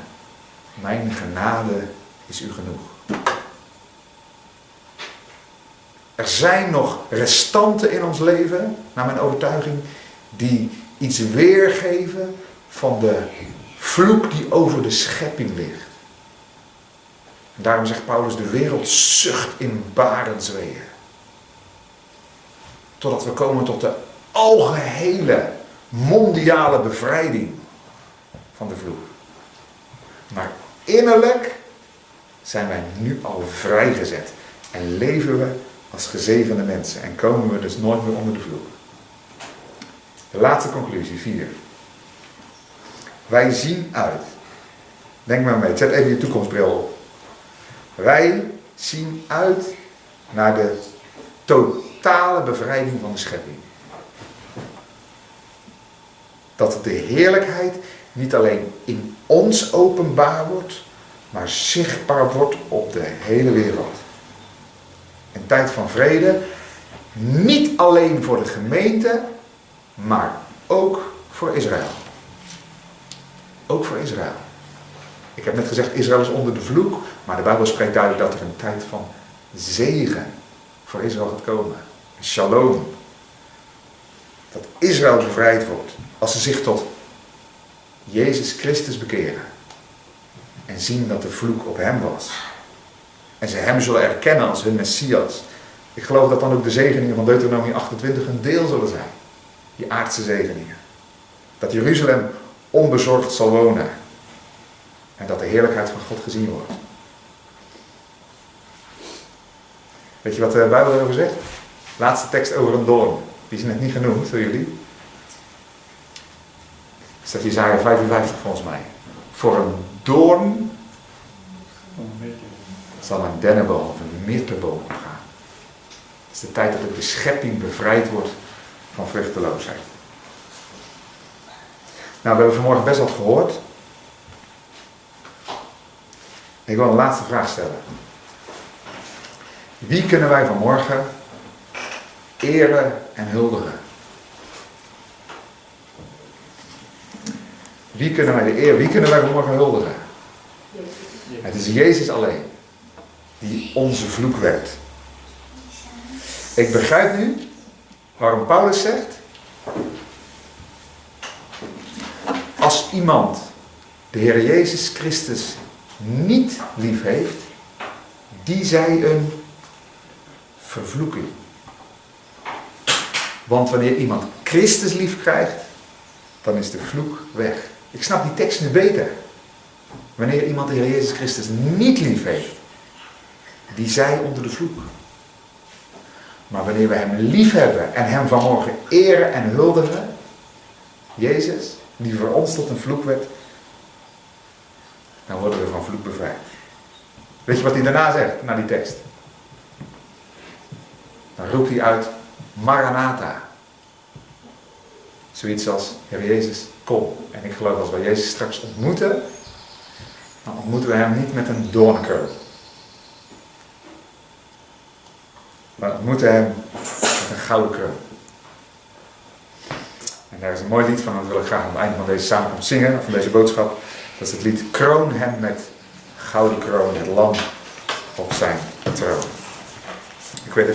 Mijn genade is u genoeg. Er zijn nog restanten in ons leven, naar mijn overtuiging, die iets weergeven van de vloek die over de schepping ligt. En daarom zegt Paulus, de wereld zucht in barensweeën. Totdat we komen tot de algehele mondiale bevrijding van de vloek. Maar innerlijk zijn wij nu al vrijgezet. En leven we als gezegende mensen. En komen we dus nooit meer onder de vloek. De laatste conclusie, 4. Wij zien uit. Denk maar mee, zet even je toekomstbril op. Wij zien uit naar de totale bevrijding van de schepping. Dat de heerlijkheid niet alleen in ons openbaar wordt, maar zichtbaar wordt op de hele wereld. Een tijd van vrede, niet alleen voor de gemeente, maar ook voor Israël. Ook voor Israël. Ik heb net gezegd, Israël is onder de vloek, maar de Bijbel spreekt duidelijk dat er een tijd van zegen voor Israël gaat komen. Shalom. Dat Israël bevrijd wordt als ze zich tot Jezus Christus bekeren. En zien dat de vloek op hem was. En ze hem zullen erkennen als hun Messias. Ik geloof dat dan ook de zegeningen van Deuteronomie 28 een deel zullen zijn. Die aardse zegeningen. Dat Jeruzalem onbezorgd zal wonen. En dat de heerlijkheid van God gezien wordt. Weet je wat de Bijbel erover zegt? Laatste tekst over een doorn. Die is net niet genoemd door jullie. Dat staat Jesaja 55 volgens mij. Voor een doorn zal een dennenboom of een mirteboom opgaan. Het is de tijd dat ook de schepping bevrijd wordt van vruchteloosheid. Nou, we hebben vanmorgen best wat gehoord. Ik wil een laatste vraag stellen. Wie kunnen wij vanmorgen eren en huldigen? Wie kunnen wij de eer, wie kunnen wij vanmorgen huldigen? Het is Jezus alleen die onze vloek werd. Ik begrijp nu waarom Paulus zegt, als iemand de Heer Jezus Christus niet lief heeft, die zij een vervloeking. Want wanneer iemand Christus lief krijgt, dan is de vloek weg. Ik snap die tekst nu beter. Wanneer iemand de Heer Jezus Christus niet lief heeft, die zij onder de vloek. Maar wanneer we hem lief hebben en hem vanmorgen eren en huldigen, Jezus, die voor ons tot een vloek werd, dan worden we van vloek bevrijd. Weet je wat hij daarna zegt, na die tekst? Dan roept hij uit, Maranatha. Zoiets als, Heer Jezus, kom. En ik geloof als wij Jezus straks ontmoeten, dan ontmoeten we hem niet met een doornkreuk. Maar we ontmoeten hem met een gouden kroon. En daar is een mooi lied van, dat wil ik graag aan het einde van deze samenkomst zingen, van deze boodschap. Dat is het lied, kroon hem met gouden kroon, het lam op zijn troon.